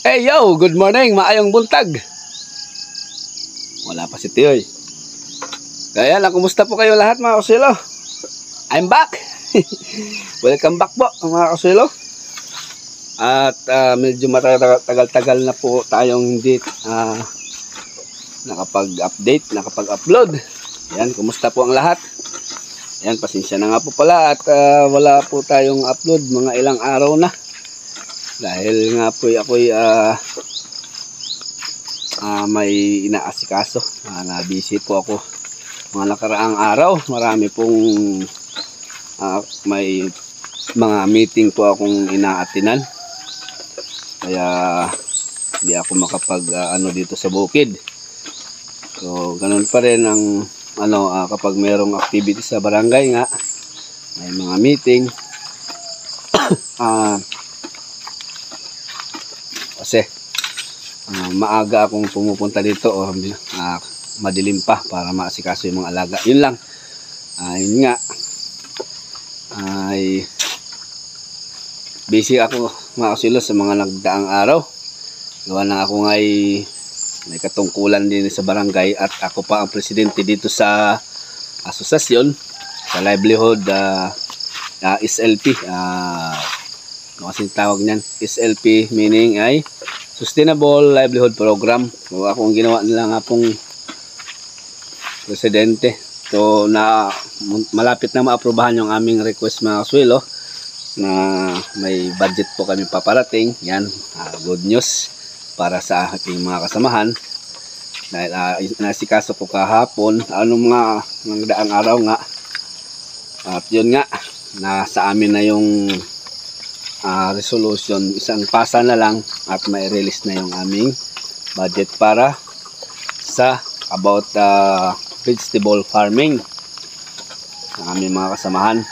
Hey yo, good morning, maayong buntag. Wala pa si Tioy. Kaya lang, kumusta po kayo lahat mga kasilo? I'm back. Welcome back po mga kasilo. At medyo matagal-tagal na po tayong hindi nakapag-update, nakapag-upload. Yan, kumusta po ang lahat? Yan, pasensya na nga po pala at wala po tayong upload mga ilang araw na. Dahil nga po ako'y may inaasikaso. Na-busy po ako mga nakaraang araw. Marami pong may mga meeting po akong inaatinan. Kaya hindi ako makapag dito sa bukid. So ganun pa rin ang kapag mayroong activity sa barangay nga, may mga meeting. Kasi maaga akong pumupunta dito o madilim pa para maasikaso yung mga alaga. Yun lang. Yun nga. Ay busy ako mga kasilo sa mga nagdaang araw. Gawa na ako ngay may katungkulan din sa barangay at ako pa ang presidente dito sa asosasyon sa livelihood SLP. Ano kasing tawag niyan? SLP meaning ay Sustainable Livelihood Program. So ako ang ginawa nila nga pong presidente. So malapit na maaprubahan yung aming request mga kaswelo na may budget po kami paparating. Yan, good news para sa ating mga kasamahan. Dahil nasikaso ko kahapon mga daang araw nga. At yun nga, nasa amin na yung resolution, isang pasa na lang at may release na yung aming budget para sa about vegetable farming ng aming mga kasamahan.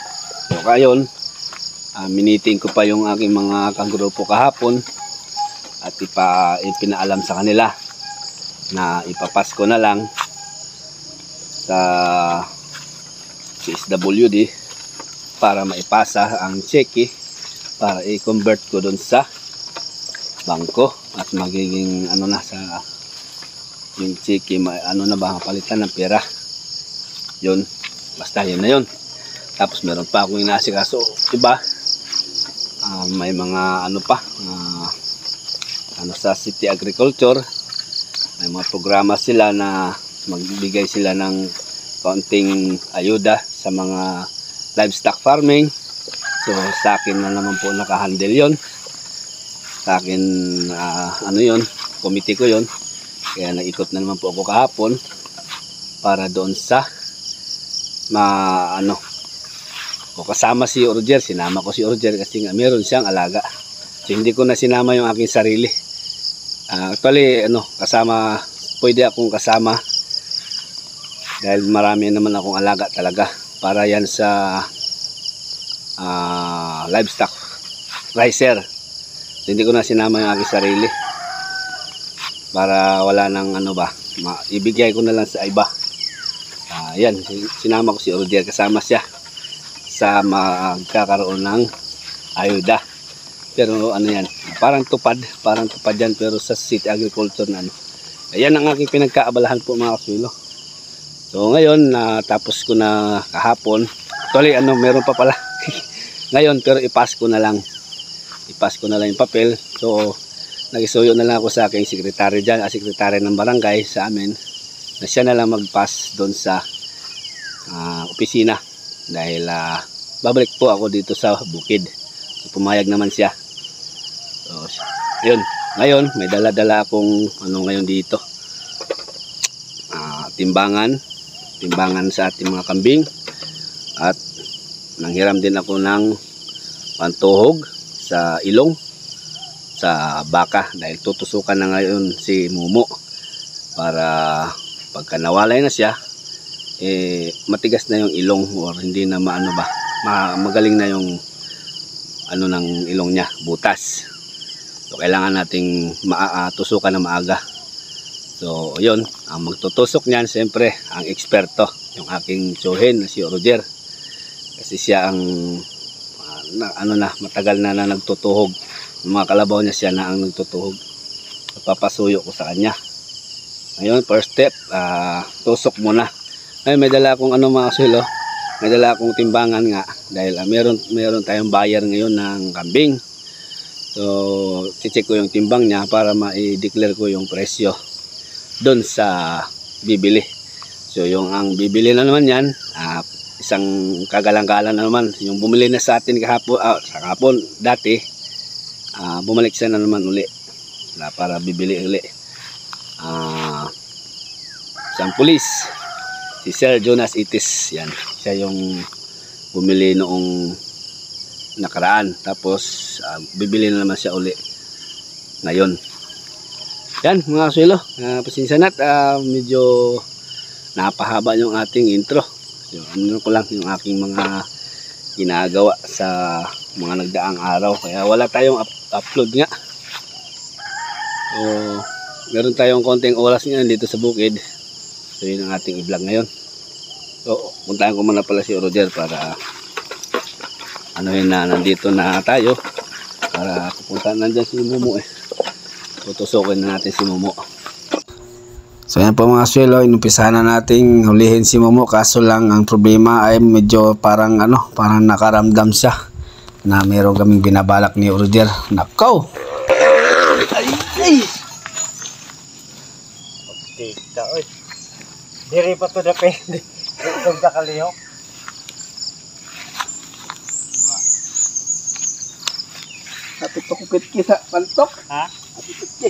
So ngayon, miniting ko pa yung aking mga kagrupo kahapon at ipinaalam sa kanila na ipapasko na lang sa CSWD para maipasa ang cheque para i-convert ko doon sa bangko at magiging sa yung cheque palitan ng pera. Yun, basta yun na yun. Tapos meron pa akong inaasikaso iba, may mga sa city agriculture, may mga programa sila na magbigay sila ng kaunting ayuda sa mga livestock farming. So sa akin na naman po nakahandle yon. Sa akin yun, committee ko yon. Kaya naikot na naman po ako kahapon para doon sa kasama si Roger. Sinama ko si Roger kasi nga meron siyang alaga. So hindi ko na sinama yung aking sarili. Actually pwede akong kasama dahil marami naman akong alaga talaga para yan sa livestock riser. So, hindi ko na sinama yung aking sarili para wala nang ibigay ko na lang sa iba. Yan, sinama ko si Roger, kasama siya sa magkakaroon ng ayuda. Pero yan, parang tupad yan pero sa city agriculture na Ayan ang aking pinagkaabalahan po mga kaswilo. So ngayon tapos ko na kahapon. Actually meron pa pala ngayon, pero ipas ko na lang yung papel. So nagisuyo na lang ako sa aking sekretary dyan, sekretary ng barangay sa amin, na siya na lang mag-pass doon sa opisina dahil babalik po ako dito sa bukid. So pumayag naman siya. So yun, ngayon may dala-dala akong ngayon dito, timbangan sa ating mga kambing at nanghiram din ako ng pantuhog sa ilong sa baka dahil tutusukan na ngayon si Mumo para pagka nawalay na siya matigas na yung ilong or hindi na magaling na yung ng ilong niya, butas. So kailangan nating tusukan na maaga. So yun, ang magtutusok niyan siyempre ang eksperto, yung aking tsuhin na si Roger. Kasi siya ang matagal na nagtutuhog. Yung mga kalabaw niya, siya na ang nagtutuhog. papasuyo ko sa kanya. Ngayon, first step, tusok muna. Ay, may dala akong ano mga kasulo, may dala akong timbangan nga dahil meron tayong buyer ngayon ng kambing. So, check ko yung timbang niya para ma-declare ko yung presyo doon sa bibili. So, ang bibili na naman yan, isang kagalang-galang na naman. Yung bumili na sa atin kahapon, dati, bumalik siya na naman uli para bibili uli. Isang pulis, si Sir Jonas Itis, yan, siya yung bumili noong nakaraan, tapos bibili na naman siya uli ngayon. Yan mga kasuelo, pasensya na medyo napahaba yung ating intro. So, ano ko lang yung aking mga ginagawa sa mga nagdaang araw, kaya wala tayong upload nga. So, meron tayong konting oras ngayon dito sa bukid. So yun ang ating i-vlog ngayon. So puntahan ko muna pala si Roger para nandito na tayo. Para pupuntahan nandyan si Momo tutusokin na natin si Momo. So yan po mga kasuelo, inumpisahan na nating hulihin si Momo. Kaso lang ang problema ay medyo parang nakaramdam siya na meron kaming binabalak ni Roger. Nakaw! Ay! Tika, oy. Diri pa to depende. Itong kakalihok. Kapit ko kupit sa pantok. Ha? Kapit ki.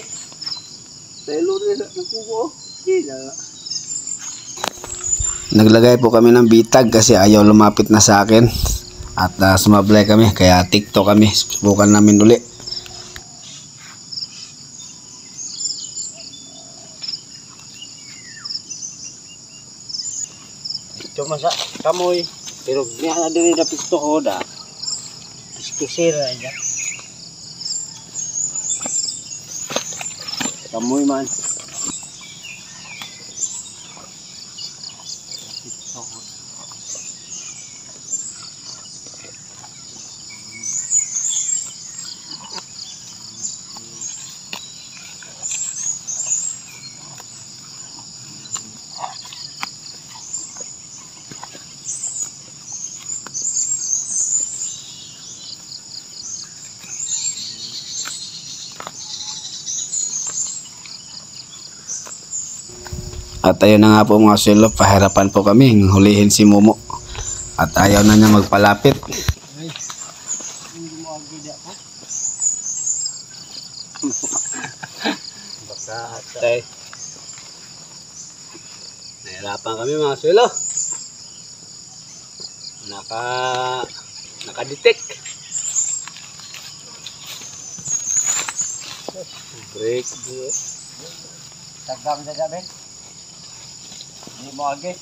Telo rin sa nagkuko. Naglagay po kami ng bitag kasi ayaw lumapit na sa akin. At sumablay kami kaya TikTok kami. Subukan namin uli. Cuma sa kamoy. Pero niya na diri dapit to hoda. Iskusira aja. Kamoy man. At ayun na nga po mga kasuelo, pahirapan po kami hulihin si Momo. At ayaw na niya magpalapit. Ay. Hindi mo agad ako. Baka hatay. Nahirapan kami mga kasuelo. Naka-detect. Break bro. Tagang sa gabi. Hindi mo agad.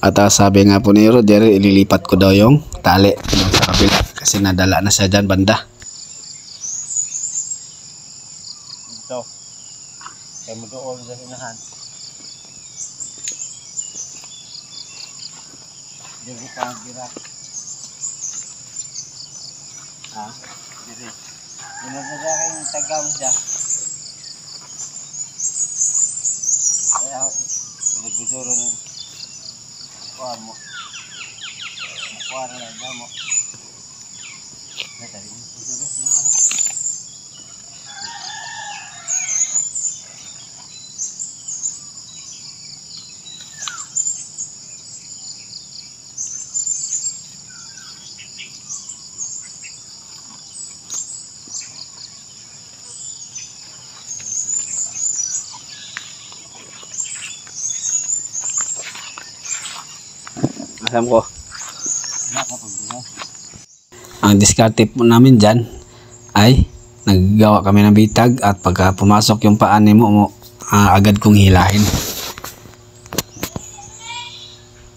At sabi nga po ni Roger, ililipat ko daw yung tali sa kabila kasi nadala na siya dyan banda. Ito. Kaya mo doon sa inahan. Diri ka ang girat. Ha? Diri. Yun na sa akin tagam siya. Kaya pinagduduro ng kuha mo. Kuha na lang mo. Natali mo. Alam ko. Ang diskarte po namin dyan ay naggawa kami ng bitag at pagka pumasok yung paan ni Momo, agad kong hilahin.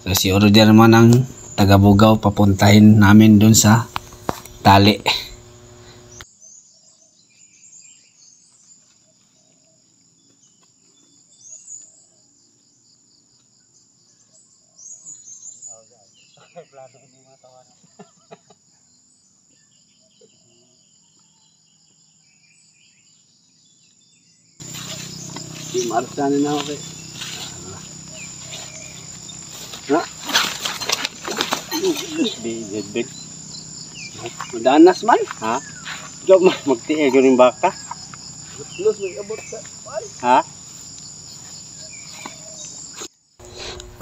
So si Roger naman ang taga-Bugaw, papuntahin namin dun sa tali. Di maarsanin na ako kay. Ha? Big. Madanas man. Ha? Job magtie yung baka. Plus may abot sa. Ha?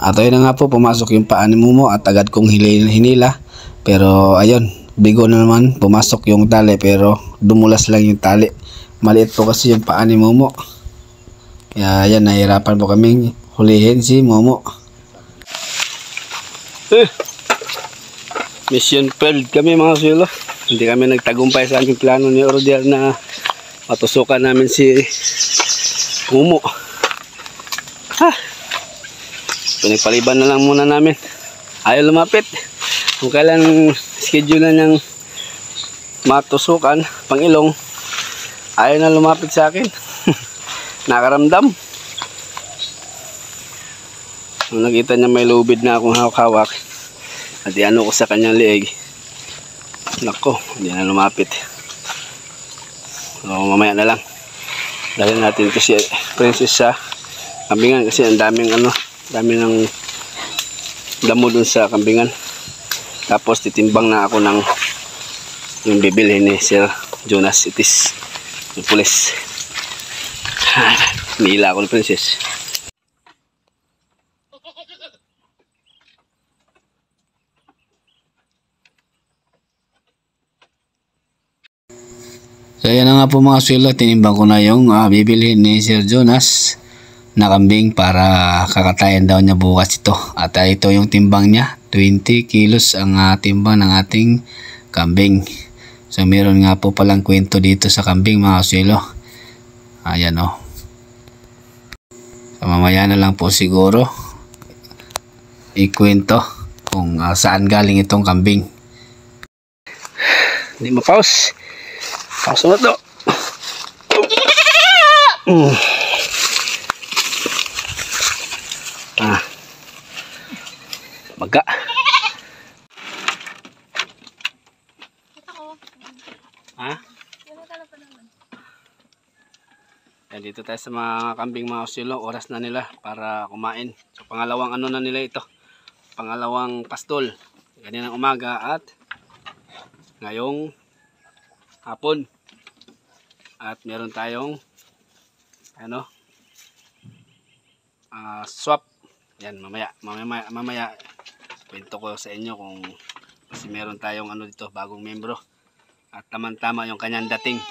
At ayun na nga po, pumasok yung paa ni Momo at agad kong hinila. Pero ayun, bigo na naman, pumasok yung tali pero dumulas lang yung tali. Maliit po kasi yung paa ni Momo. Kaya yan, nahirapan po kaming hulihin si Momo. Mission failed kami mga sulo. Hindi kami nagtagumpay sa aming plano ni Ordial na matusukan namin si Momo. Pinagpaliban na lang muna namin. Ayaw lumapit. Kung kailan schedule na niyang matusukan, pangilong, ayaw na lumapit sa akin. Nakaramdam. Nung nakita niya may lubid na akong hawak-hawak, at iano ko sa kanyang leeg, nako, hindi na lumapit. So, mamaya na lang. Dahil natin ito si Princess sa kambingan kasi ang daming dami ng damo dun sa kambingan. Tapos titimbang na ako ng yung bibilhin ni Sir Jonas Itis, yung pulis. Nila ako ni Princess. So yan na nga po mga sulo, tinimbang ko na yung bibilhin ni Sir Jonas na kambing para kakatayan daw niya bukas ito. At ito yung timbang niya, 20 kilos ang timbang ng ating kambing. So meron nga po palang kwento dito sa kambing mga sulo. Ayan o. So mamaya na lang po siguro ikwento kung saan galing itong kambing. Hindi ma-pause. Pause na to. Baga. Ha? Yan, dito tayo sa mga kambing mga usilo. Oras na nila para kumain. So pangalawang na nila ito. Pangalawang pastol. Kaninang umaga at ngayong hapon. At meron tayong swap. Yan, mamaya kwento ko sa inyo kung kasi meron tayong dito, bagong membro. At tamang-tama yung kanyang dating.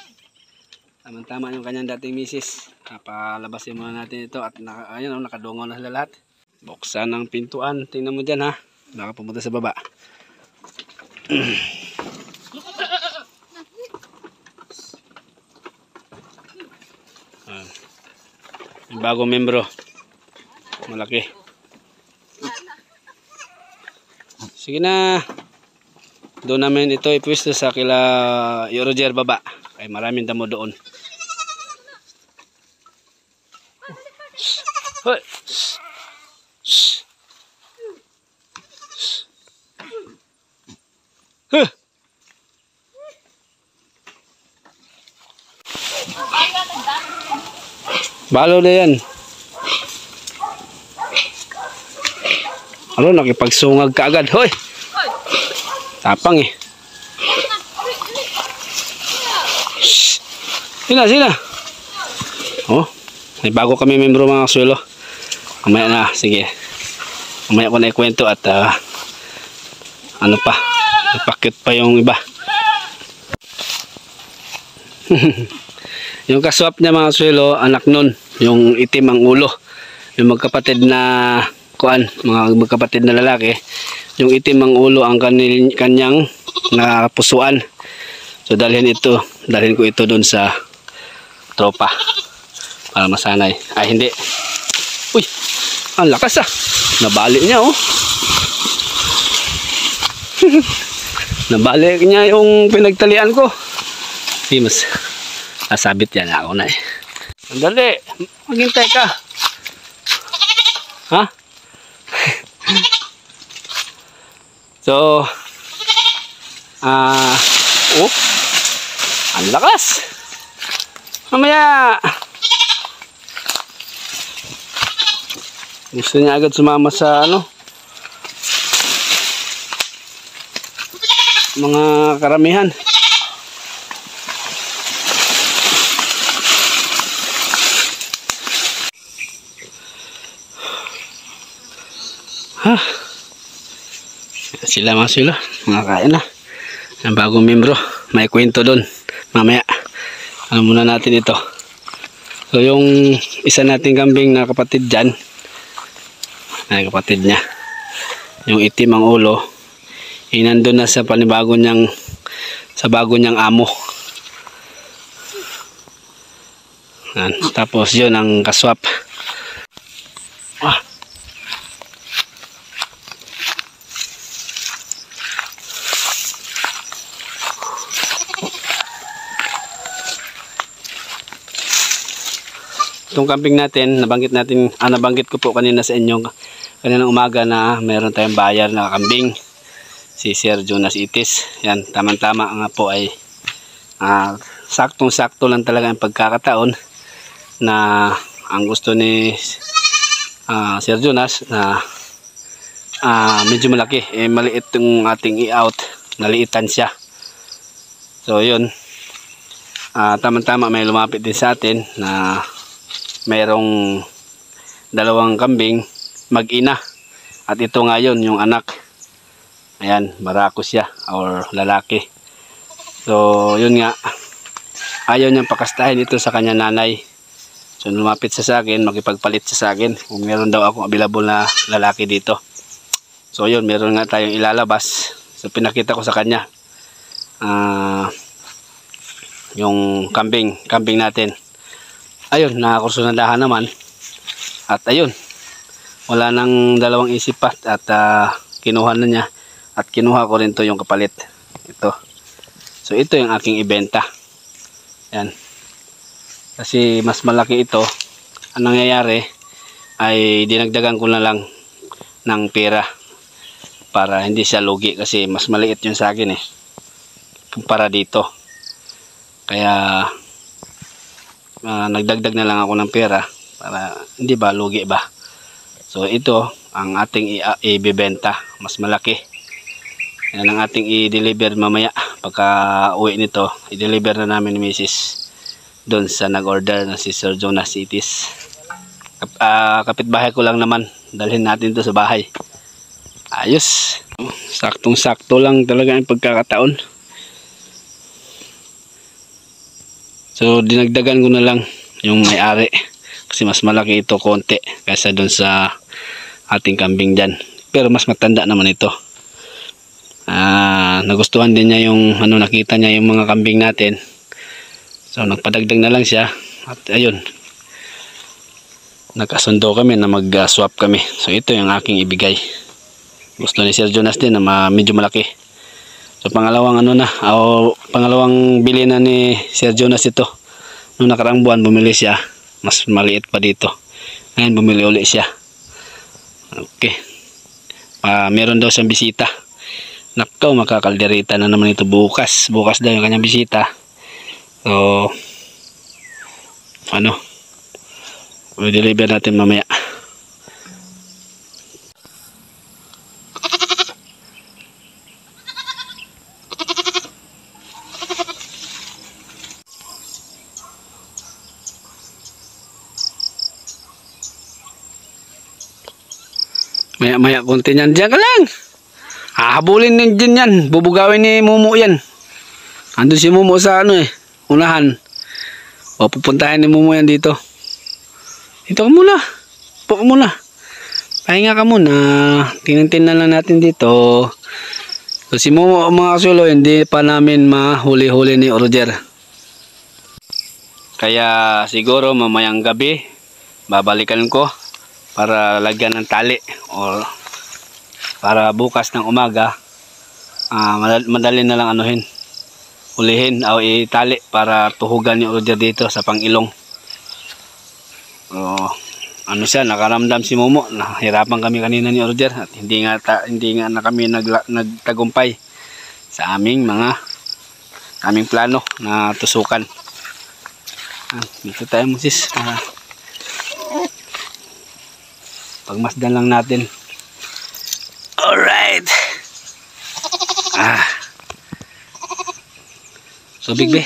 Tamang-tama yung kanyang dating misis. Napalabasin muna natin ito at ayun, nakadungaw na sila lahat. Buksan ang pintuan. Tingnan mo dyan ha. Nakapumunta sa baba. Yung bagong membro. Malaki. Sige na. Doon namin ito ipwisto sa kila Roger baba. Ay maraming damo doon. Hoy. Huh. Balo na yan. Ano, nakipagsungag ka agad. Hoy! Tapang eh. Shhh. Sina. Oh, may bago kami membro mga kasuelo. Mamaya na, sige. Mamaya ko na ikwento at napakit pa yung iba. Yung kaswap niya mga kasuelo, anak nun. Yung itim ang ulo. Yung magkapatid na mga magkapatid na lalaki, yung itim ang ulo ang kanyang napusuan. So dalhin ko ito doon sa tropa para masanay. Ay hindi. Uy, ang lakas nabalik niya oh. Nabalik niya yung pinagtalian ko. Di mas nasabit yan ako na eh. Sandali, maghintay ka. Ha? So, ang lakas. Mamaya, Gusto niya agad sumama sa ano, mga karamihan. Ha? Sila mga kain na. Ang bagong membro, may kwento doon. Mamaya, ano muna natin ito. So yung isa nating kambing na kapatid dyan, ay kapatid niya, yung itim ang ulo, nandun na sa panibago niyang, sa bago niyang amo. Yan. Tapos yun ang kaswap. Itong camping natin, nabanggit ko po kanina sa inyo kaninang umaga na meron tayong bayar na kambing, si Sir Jonas Itis. Yan, tamang-tama nga po ay saktong-sakto lang talaga ang pagkakataon na ang gusto ni Sir Jonas na medyo malaki, maliit yung ating i-out, naliitan siya. So yun, tamang-tama may lumapit din sa atin na mayroong dalawang kambing mag-ina, at ito ngayon yung anak. Ayan, barako siya or lalaki. So yun nga, ayaw niyang pakastahin ito sa kanya nanay. So lumapit siya sa akin, makipagpalit siya sa akin kung meron daw akong available na lalaki dito. So yun, meron nga tayong ilalabas. So pinakita ko sa kanya yung kambing natin. Ayun, nakakursunadahan naman. At ayun, wala nang dalawang isip pa. At kinuha na niya. At kinuha ko rin to yung kapalit. Ito. So ito yung aking ibenta. Yan. Kasi mas malaki ito. Ang nangyayari ay dinagdagan ko na lang ng pera para hindi siya lugi. Kasi mas maliit yun sa akin kumpara dito. Kaya nagdagdag na lang ako ng pera para hindi ba lugi ba. So ito ang ating ibebenta, mas malaki. Yan ang ating i-deliver mamaya. Pagka uwi nito, i-deliver na namin ni Mrs. doon sa nag-order na si Sir Jonas Itis. Kapitbahay ko lang naman, dalhin natin to sa bahay. Ayos, saktong sakto lang talaga ang pagkakataon. So dinagdagan ko na lang yung may-ari kasi mas malaki ito konti kaysa doon sa ating kambing dyan. Pero mas matanda naman ito. Nagustuhan din niya yung nakita niya yung mga kambing natin. So nagpadagdag na lang siya. At ayun, nagkasundo kami na mag-swap kami. So ito yung aking ibigay. Gusto ni Sir Jonas din na medyo malaki. So pangalawang pangalawang bili na ni Sir Jonas ito. Noong nakarang buwan bumili siya, mas maliit pa dito. Ngayon bumili ulit siya. Okay. Meron daw siyang bisita. Nakaw, makakalderita na naman ito bukas. Bukas daw yung kanyang bisita. So i-deliver natin mamaya. Maya konti niyan. Diyan ka lang. Hahabulin din yan. Bubugawin ni Mumu yan. Andun si Mumu sa unahan. O pupuntahin ni Mumu yan dito. Dito ka muna. Po ka muna. Pahinga ka muna. Tingnan lang natin dito. So si Mumu, mga kasulo, hindi pa namin mahuli-huli ni Roger. Kaya siguro mamayang gabi babalikan ko para lagyan ng tali or para bukas ng umaga madali na lang hulihin o itali para tuhugan yung Roger dito sa pangilong. Siya, nakaramdam si Momo, nahirapan kami kanina ni Roger at hindi nga na kami nagtagumpay sa aming plano na tusukan. Dito tayo, Moses. Pagmasdan lang natin. Alright. Tubig be.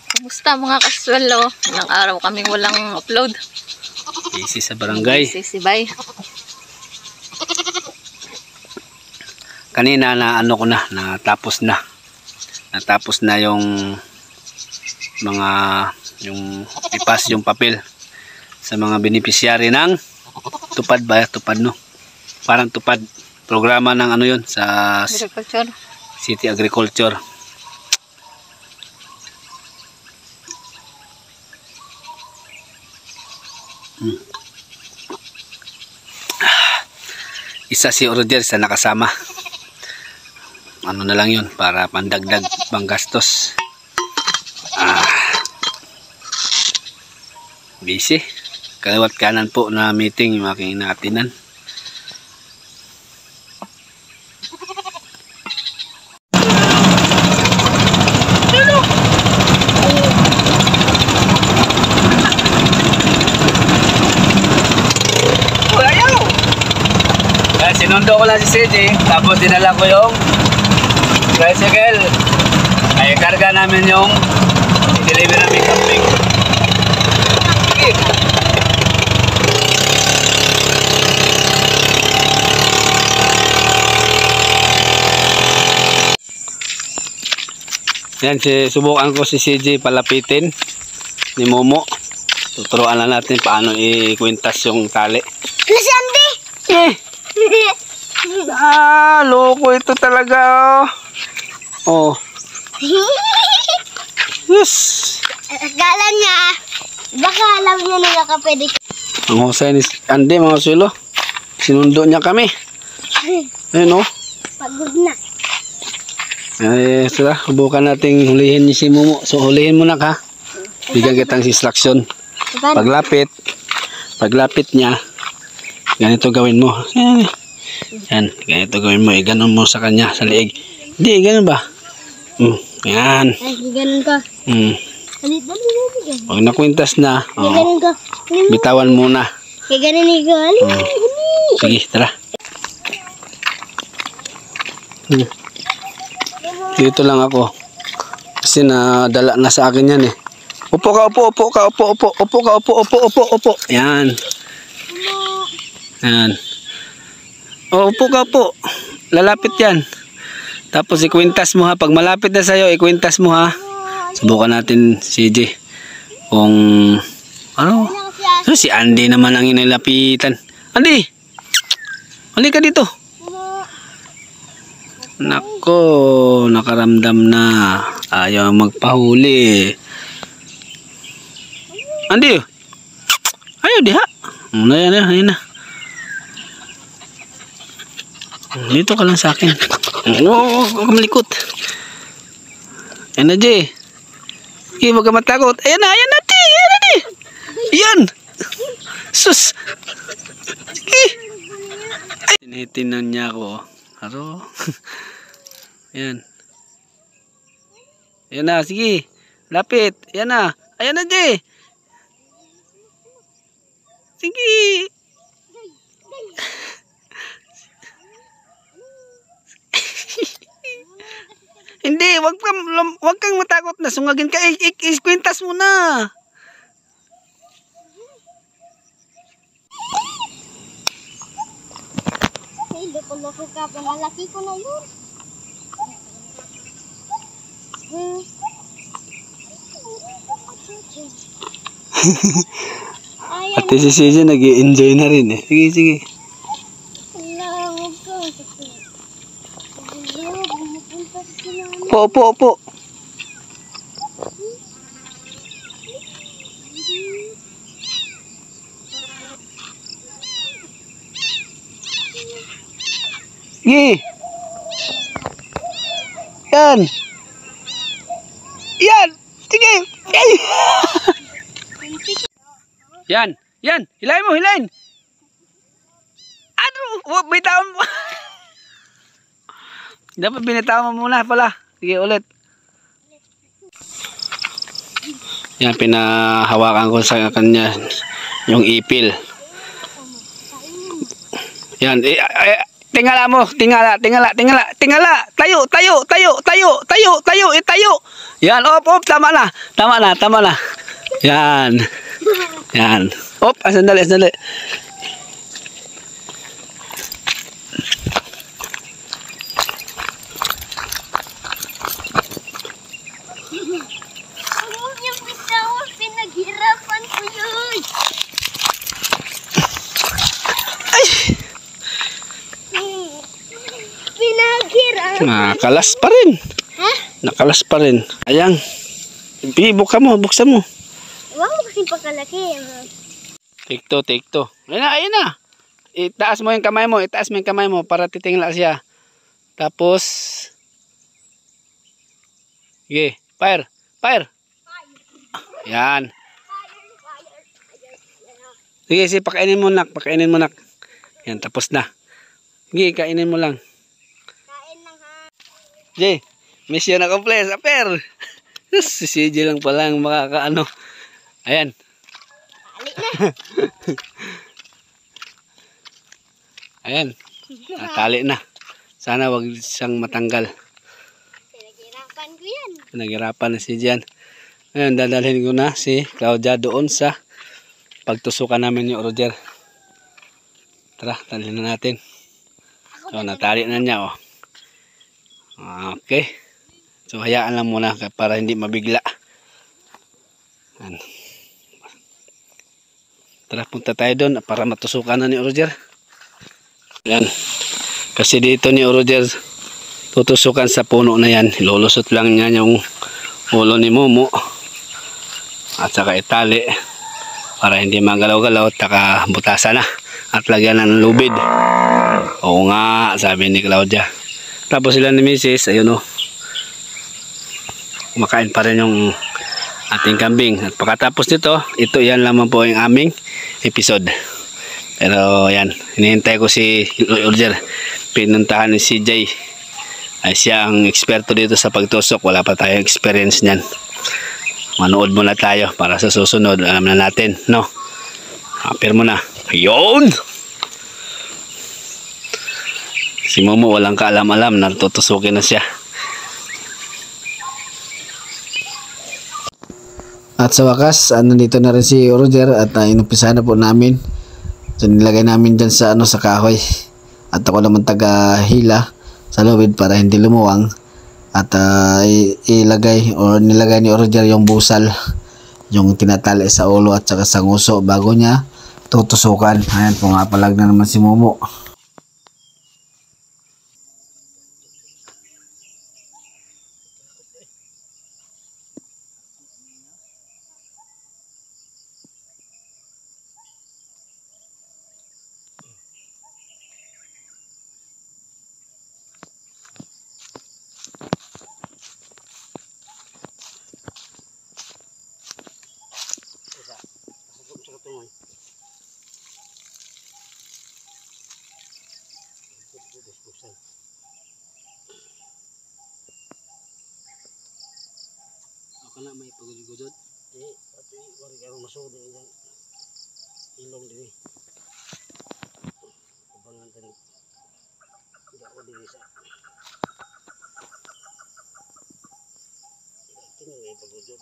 Kumusta mga kaswelo? Ilang araw kaming walang upload. Busy sa barangay. Sisibay. Kanina na ano ko na, natapos na yung mga ipas yung papel sa mga beneficiary ng tupad no, parang tupad programa ng ano yun sa Agriculture. City Agriculture. Isa si Roger sa nakasama. Ano na lang yun para pandagdag panggastos. Busy. Kaliwat kanan po na meeting yung aking inatinan. Sinundo ko lang si CJ, tapos dinala ko yung tricycle. Ay karga namin yung i-deliver namin camping. Yan, subukan ko si CJ palapitin ni Momo. Tuturuan na natin paano ikwintas yung tali. Kasi Andy! Loko ito talaga. Oh. Yes. Akala niya, baka alam niya na nakapwede. Ang husay ni Andy, mga sulo. Sinundo niya kami. Ayun oh. Pagod na. Ay, sila, subukan nating hulihin niya si Momo. So, hulihin mo na ka. Bigyan kitang instruction. Paglapit niya, ganito gawin mo. Yan, ganito gawin mo. Ganon mo sa kanya, sa liig. Hindi, ganon ba? Yan. Ay, ganon ka. Pag nakwintas na, Ganon ka. bitawan muna. Ganon ka. Sige, tara. Dito lang ako. Kasi nadala na sa akin yan eh. Upo ka. Yan. Yan. Upo ka. Lalapit yan. Tapos ikwintas mo ha. Pag malapit na sa'yo, ikwintas mo ha. Subukan natin CJ. Kung ano? Si Andy naman ang inilapitan. Andy! Halika dito. Nako, nakaramdam na. Ayaw magpahuli. Andy, ayaw diha. Ayan na. Dito ka lang sa akin. Huwag ka malikot. Ayan na, Jay. Okay, huwag ka matakot. Ayan na, Jay. Ayan. Sus. Tinitinan niya ako. Haro. Ayan. Ayan na, sige. Lapit. Ayan na, Jay. Sige. Hindi, wag kang matakot na sungagin ka. Iskwintas mo na. Loko ka, pangalaki ko na yun. Ate si CJ nag-i-enjoy na rin eh. Sige. Opo. Gi. Yan. Sige. Yan. Hilahin. Ano? Bitawan mo. Dapat binitawan mo muna pala. Sige ulit. Yan, pinahawakan ko sa kanya yung ipil. Yan, tingala mo, tingala. Tayo. Yan, op, tama na. Yan. Op, sandali. Huwag yung bitawan, pinaghirapan ko yun. Pinaghirapan. Nakalas pa rin. Ha? Nakalas pa rin. Ayan. Buksan mo. Huwag mo kasing pakalaki. Take two. Ayun na. Itaas mo yung kamay mo para titingla siya. Tapos, sige, fire. Yan. Sige, pakainin mo nak. Yan, tapos na. Sige, kainin mo lang. Kain lang ha. Jay, mission accomplished. Aper. Si CJ lang pala ang makakaano. Ayan. Ayan. Natali na. Sana wag siyang matanggal. Pinaghirapan ko yan. Naghirapan na si Jan. Ngayon, dadalhin ko na si Claudia doon sa pagtusukan namin ni Roger. Tara, dalhin na natin. So, natali na niya, oh. Okay. So, hayaan lang muna para hindi mabigla. Yan. Tara, punta tayo doon para matusukan na ni Roger. Yan. Kasi dito ni Roger tutusukan sa puno na yan. Ilulusot lang niya yung ulo ni Momo. At saka itali para hindi magalaw-galaw at saka butasan na at lagyan ng lubid. Oo nga, sabi ni Claudia. Tapos sila ni Mrs. ayun o, kumakain pa rin yung ating kambing. At pagkatapos nito, ito yan lamang po yung aming episode. Pero yan, hinihintay ko si Roger. Pinuntahan ni CJ. Ay siya ang eksperto dito sa pagtusok. Wala pa tayong experience niyan. Manood muna tayo para sa susunod. Alam na natin, no? Apir mo na. Ayun! Si Momo walang kaalam-alam. Natutusukin na siya. At sa wakas, nandito na rin si Roger at inumpisahan na po namin. So nilagay namin dyan sa, sa kahoy. At ako naman taga-hila sa lubid para hindi lumuwang. At nilagay ni Roger yung busal, yung tinatali sa ulo at saka sa nguso bago niya tutusukan. Ayan, pumapalag na naman si Momo. Ako na may pagudod. Pati wari karong masud ni ilong diri. Kubangan tani. Tidak ko diri sa. Kini may pagudod.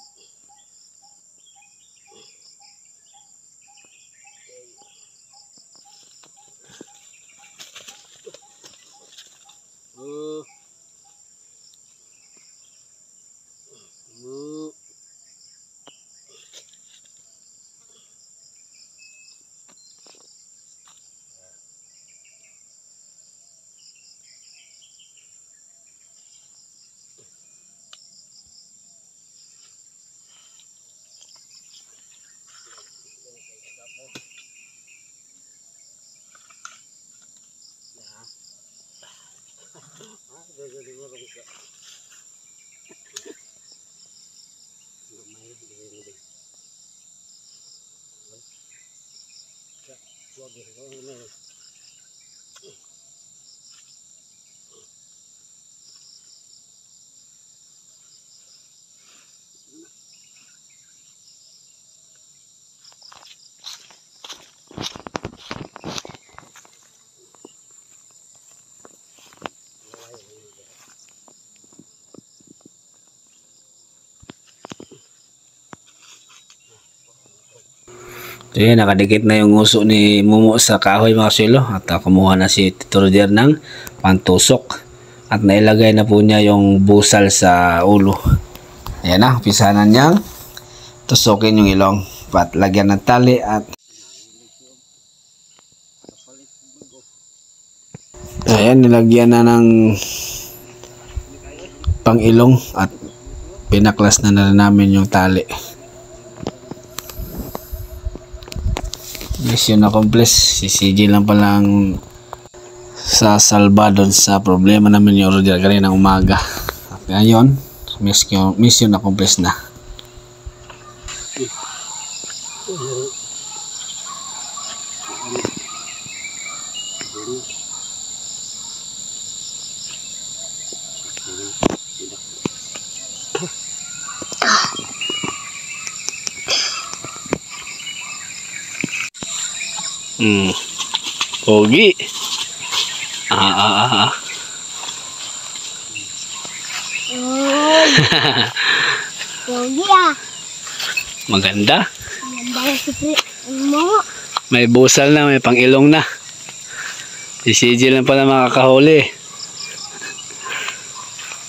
So yan, nakadikit na yung uso ni Mumu sa kahoy mga kasyelo. At kumuha na si Tito Rodier ng pantusok. At nailagay na po niya yung busal sa ulo. Ayan na, umpisahan niyang tusukin yung ilong. At lagyan ng tali at ayan, nilagyan na ng pang-ilong at pinaklas na rin namin yung tali. Mission accomplished. Si CJ lang palang sasalba doon sa problema namin yung Roger kanina ng umaga. At ngayon, mission accomplished na. Pogi. Pogi ah. Maganda. Ganda na si Momo. May busal na, may pang-ilong na. Si CJ lang pala makakahuli.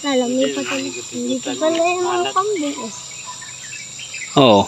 Alam, hindi pa pala yung mga kambing eh. Oo.